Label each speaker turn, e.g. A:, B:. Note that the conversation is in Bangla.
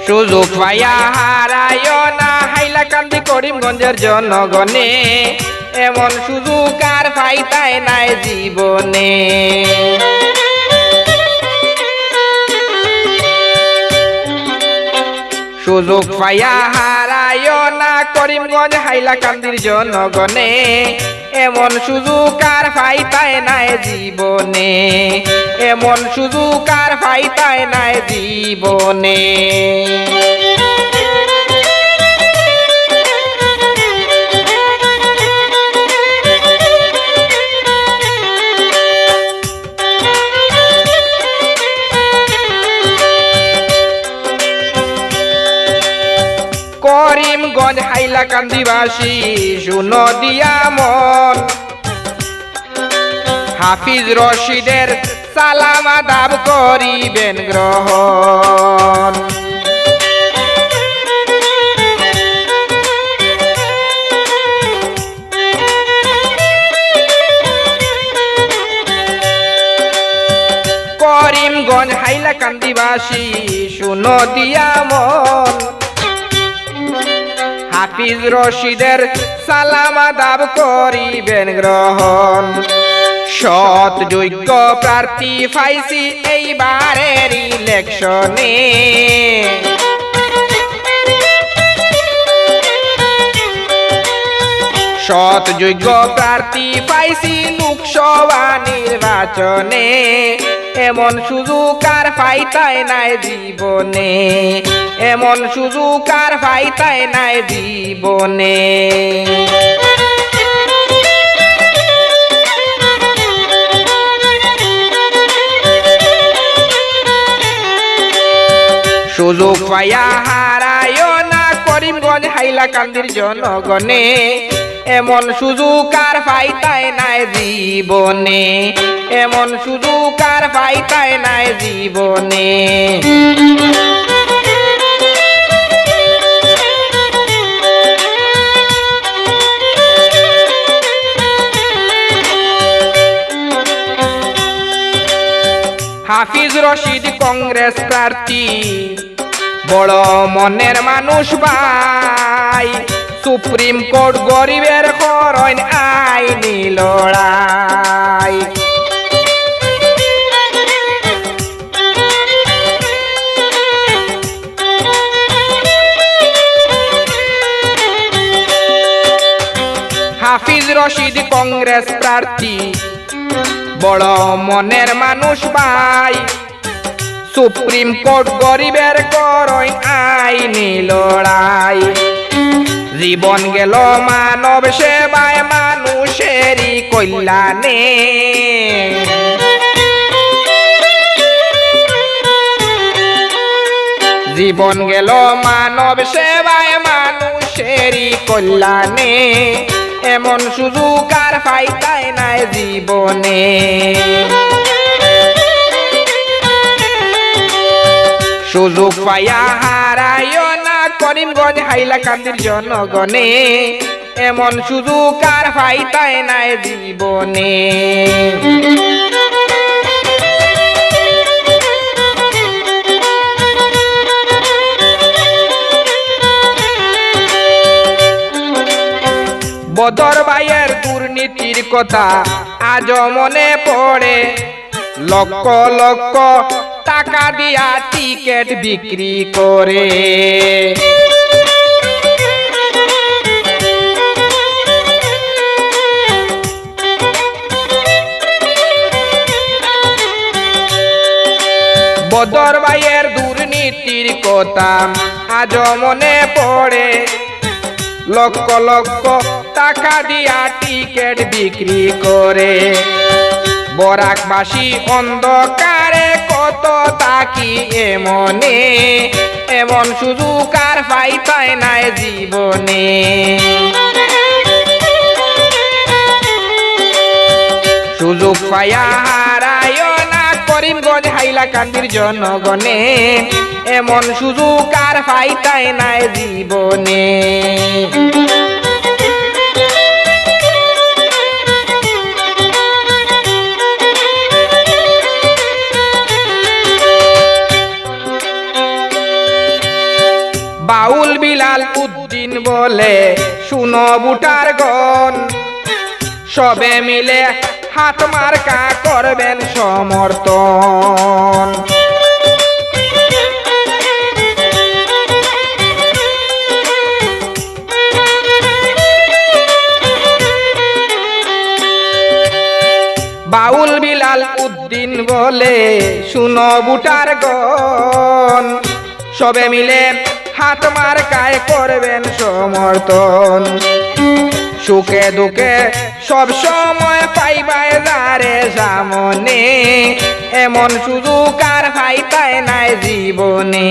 A: সুযোগ পাইয়া হারায় না হাইলাকান্দি করিমগঞ্জের জনগণে, এমন সুযোগ আর পাইতাই নাই জীবনে। সুযোগ পাইয়া হারায় না করিমগঞ্জ হাইলাকান্দির জনগণে, এমন সুযোগ আর পাইতাই নাই জীবনে, এমন সুযোগ আর পাইতাই নাই জীবনে। করিমগঞ্জ হাইলাকান্দিবাসী শুনো দিয়া মন, হাফিজ রশিদের সালাম আদাব করিবেন গ্রহণ। করিমগঞ্জ হাইলাকান্দিবাসী শুনো দিয়া মন, হাফিজ রশিদের সালাম আদাব করিবেন গ্রহণ। সৎ যোগ্য প্রার্থী পাইছি এইবারের ইলেকশনে, সৎ যোগ্য প্রার্থী পাইছি লোকসভা নির্বাচনে, এমন সুযোগ আর পাইতাই নাই জীবনে, এমন সুযোগ আর পাইতাই নাই জীবনে। সুযোগ পাইয়া হারায় না করিমগঞ্জ হাইলাকান্দির জনগণে, এমন সুযোগ আর পাইতাই নাই জীবনে, এমন সুযোগ আর পাইতাই নাই জীবনে। হাফিজ রশিদ কংগ্রেস প্রার্থী, বড় মনের মানুষ ভাই, সুপ্রিম কোর্ট গরিবের করইন আইনি লড়াই। হাফিজ রশিদ কংগ্রেস প্রার্থী, বড় মনের মানুষ ভাই, সুপ্রিম কোর্ট গরিবের করইন আইনি লড়াই। জীবন গেল মানব সেবায় মানুষেরই কল্যাণে, জীবন গেল মানব সেবায় মানুষেরই কল্যাণে, এমন সুযোগ আর পাইতাই নাই জীবনে। সুযোগ পাইয়া হারায় না করিমগঞ্জ হাইলাকান্দির জনগণে, এমন সুযোগ আর পাইতাই নাই জীবনে। বদর ভাইয়ের দুর্নীতির কথা আজ মনে পড়ে, লক্ষ লক্ষ টাকা দিয়া টিকেট বিক্রি করে। বদর ভাইয়ের দুর্নীতির কথা আজ মনে পড়ে, লক্ষ লক্ষ টাকা দিয়া টিকেট বিক্রি করে। বরাকবাসী অন্ধকারে কত তাকি এমনে, এমন সুযোগ আর পাইতাই নাই জীবনে। সুযোগ পাইয়া হারায় না করিমগঞ্জ হাইলাকান্দির জনগণে, এমন সুযোগ আর পাইতাই নাই জীবনে। বাউল বিলাল উদ্দিন বলে শুনো বুটার গন, সবে মিলে হাত মার্কা করবেন সমর্থন। বাউল বিলাল উদ্দিন বলে শুনো বুটার গন, সবে মিলে হাত মার্কায় করবেন সমর্থন। সুখে দুঃখে সব সময় পাইবায় যারে সামনে, এমন সুযোগ আর পাইতায় নাই জীবনে।